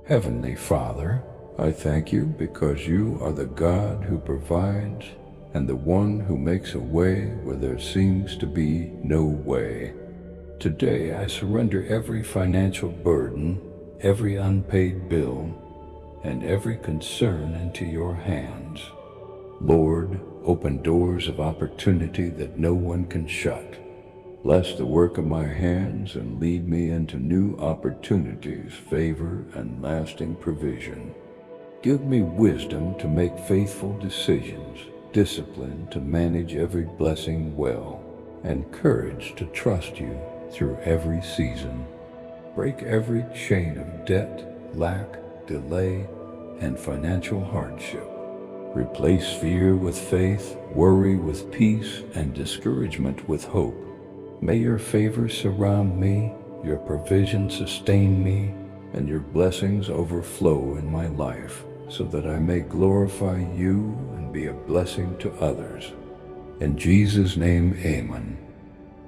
Heavenly Father, I thank you because you are the God who provides and the one who makes a way where there seems to be no way. Today I surrender every financial burden, every unpaid bill, and every concern into your hands. Lord, open doors of opportunity that no one can shut. Bless the work of my hands and lead me into new opportunities, favor, and lasting provision. Give me wisdom to make faithful decisions, discipline to manage every blessing well, and courage to trust you through every season. Break every chain of debt, lack, delay, and financial hardship. Replace fear with faith, worry with peace, and discouragement with hope. May your favor surround me, your provision sustain me, and your blessings overflow in my life, so that I may glorify you and be a blessing to others. In Jesus' name, amen.